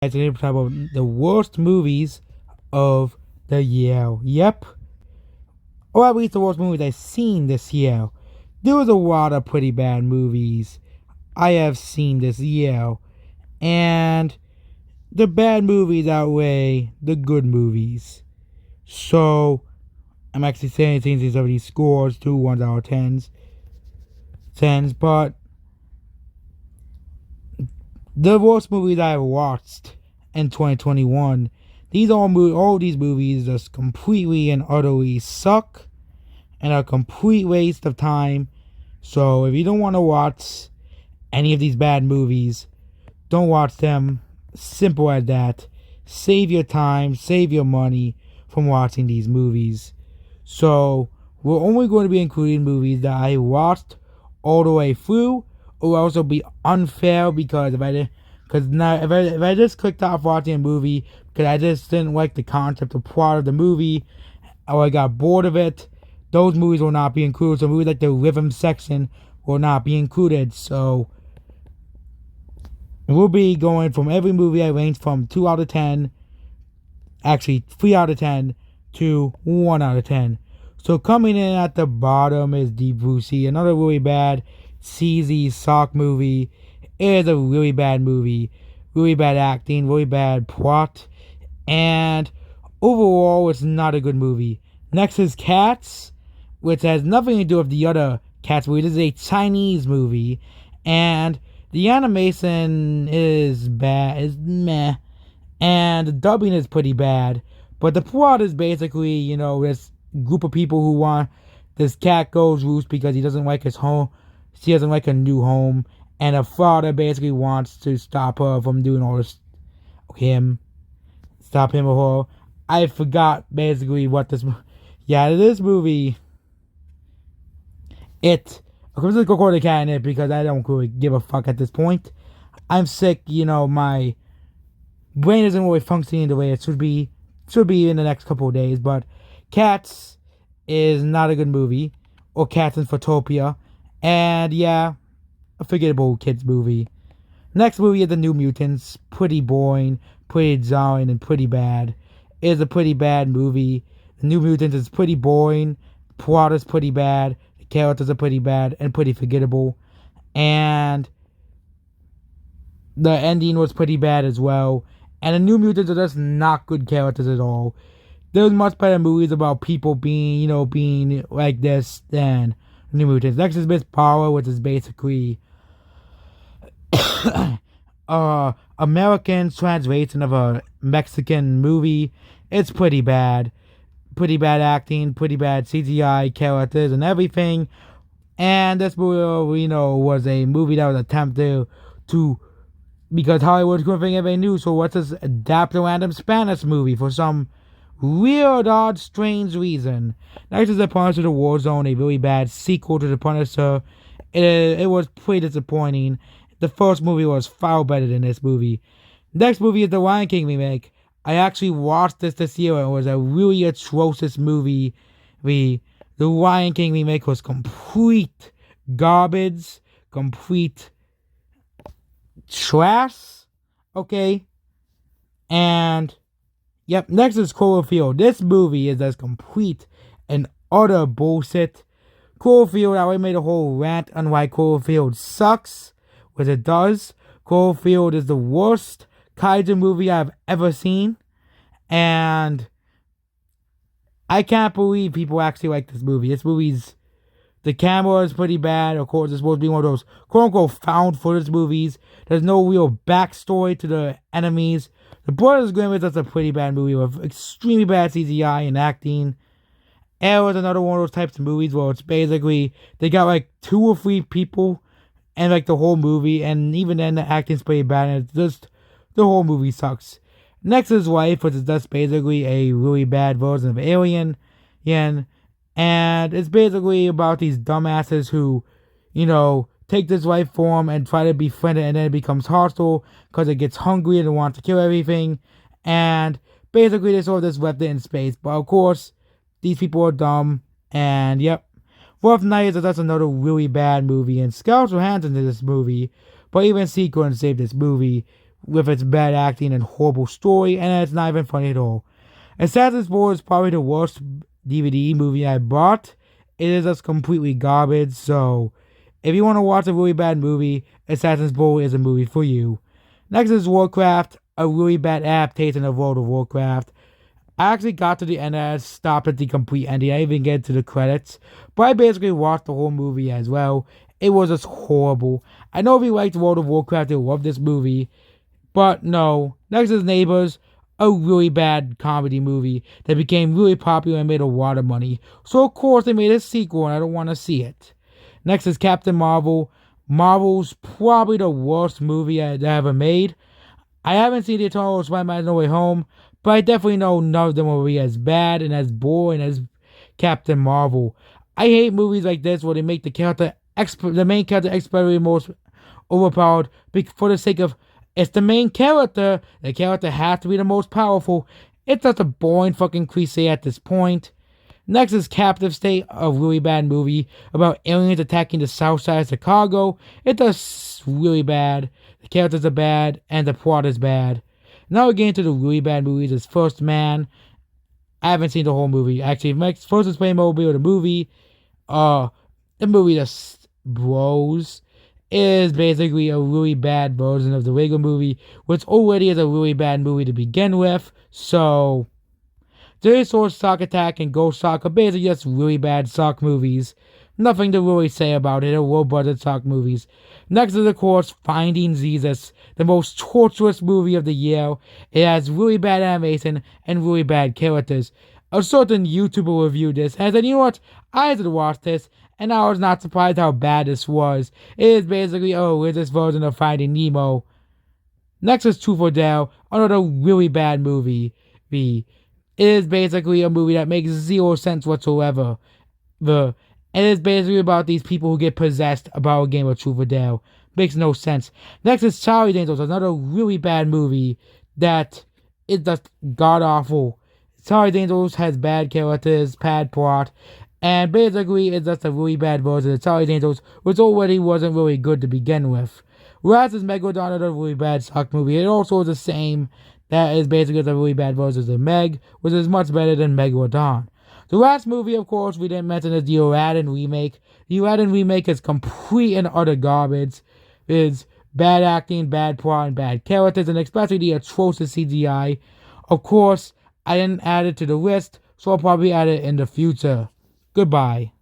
About the worst movies of the year. Yep. Or at least the worst movies I've seen this year. There was a lot of pretty bad movies I have seen this year. And the bad movies outweigh the good movies. So, I'm actually saying these of these scores, 2 1s out of 10s, but the worst movies I have watched in 2021, all these movies just completely and utterly suck and are a complete waste of time. So if you don't want to watch any of these bad movies, don't watch them. Simple as that. Save your time, save your money from watching these movies. So we're only going to be including movies that I watched all the way through. It will also be unfair because if I just clicked off watching a movie because I just didn't like the concept or plot of the movie, or I got bored of it, those movies will not be included. So movies like the rhythm section will not be included. So we'll be going from every movie I range from 2 out of 10, actually 3 out of 10 to 1 out of 10. So coming in at the bottom is Deep Blue Sea, another really bad cheesy sock movie. It is a really bad movie, really bad acting, really bad plot, and overall it's not a good movie. Next is Cats, which has nothing to do with the other Cats movie. This is a Chinese movie, and the animation is bad, is meh, and the dubbing is pretty bad, but the plot is basically, this group of people who want this cat goes loose because he doesn't like his home. She doesn't like a new home, and her father basically wants to stop her from doing all this. Stop him or her. I forgot basically what this. Yeah, this movie. I'm just gonna call the cat in it because I don't really give a fuck at this point. I'm sick. My brain isn't really functioning the way it should be. Should be in the next couple of days, but Cats is not a good movie, or Cats in Photopia, and yeah, a forgettable kids movie. Next movie is The New Mutants. Pretty boring, pretty jarring, and pretty bad. It is a pretty bad movie. The New Mutants is pretty boring. The plot is pretty bad. The characters are pretty bad and pretty forgettable. And the ending was pretty bad as well. And the New Mutants are just not good characters at all. There's much better movies about people being like this than New Mutants. Next is Miss Power, which is basically American translation of a Mexican movie. It's pretty bad. Pretty bad acting, pretty bad CGI characters and everything. And this movie, was a movie that was attempted to, because Hollywood couldn't think of a new, so let's just adapt a random Spanish movie for some weird, odd, strange reason. Next is The Punisher: The Warzone, a really bad sequel to The Punisher. It was pretty disappointing. The first movie was far better than this movie. Next movie is The Lion King remake. I actually watched this year and it was a really atrocious movie. The Lion King remake was complete garbage, complete trash. Okay? And yep, next is Cloverfield. This movie is as complete and utter bullshit. Cloverfield, I already made a whole rant on why Cloverfield sucks, which it does. Cloverfield is the worst kaiju movie I've ever seen, and I can't believe people actually like this movie. The camera is pretty bad. Of course, it's supposed to be one of those quote-unquote found footage movies. There's no real backstory to the enemies. The Brothers Grimm is just a pretty bad movie with extremely bad CGI and acting. Arrow is another one of those types of movies where it's basically, they got like 2 or 3 people and like the whole movie, and even then the acting's pretty bad, and it's just, the whole movie sucks. Nexus Wife, which is just basically a really bad version of Alien, and it's basically about these dumbasses who, take this life form and try to befriend it, and then it becomes hostile because it gets hungry and wants to kill everything, and basically they sort of just left it in space. But of course, these people are dumb, and yep. Rough Night is that's another really bad movie, and Scarlett Johansson in this movie, but even she couldn't save this movie. with its bad acting and horrible story, and it's not even funny at all. Assassin's Creed is probably the worst DVD movie I bought. It is just completely garbage, so if you want to watch a really bad movie, Assassin's Creed is a movie for you. Next is Warcraft, a really bad adaptation of World of Warcraft. I actually got to the end and I stopped at the complete ending. I didn't even get to the credits. But I basically watched the whole movie as well. It was just horrible. I know if you liked World of Warcraft, you'll love this movie. But no. Next is Neighbors, a really bad comedy movie that became really popular and made a lot of money. So of course they made a sequel and I don't want to see it. Next is Captain Marvel. Marvel's probably the worst movie I ever made. I haven't seen the Eternal Spider-Man No Way Home, but I definitely know none of them will be as bad and as boring as Captain Marvel. I hate movies like this where they make the main character expertly most overpowered for the sake of it's the main character. The character has to be the most powerful. It's just a boring fucking cliche at this point. Next is Captive State, a really bad movie about aliens attacking the south side of Chicago. It's just really bad. The characters are bad, and the plot is bad. Now we get into the really bad movies. Is First Man. I haven't seen the whole movie. Actually, my first explain mobile the movie. The movie just blows. It is basically a really bad version of the regular movie, which already is a really bad movie to begin with. So Dinosaur Sock Attack and Ghost Sock are basically just really bad sock movies. Nothing to really say about it. They're low-budget sock movies. Next is, of course, Finding Jesus, the most torturous movie of the year. It has really bad animation and really bad characters. A certain YouTuber reviewed this and said, you know what, I had to watch this, and I was not surprised how bad this was. It is basically a religious version of Finding Nemo. Next is Truth or Dare, another really bad movie. It is basically a movie that makes zero sense whatsoever. It is basically about these people who get possessed about a game of Truth or Dare. Makes no sense. Next is Charlie's Angels, another really bad movie that is just god-awful. Charlie's Angels has bad characters, bad plot, and basically it's just a really bad version of Charlie's Angels, which already wasn't really good to begin with. Whereas is Megalodon, another really bad sock movie. It also is the same. That is basically a really bad version of Meg, which is much better than Megalodon. The last movie, of course, we didn't mention is the Aladdin remake. The Aladdin remake is complete and utter garbage. It's bad acting, bad plot, and bad characters, and especially the atrocious CGI. Of course, I didn't add it to the list, so I'll probably add it in the future. Goodbye.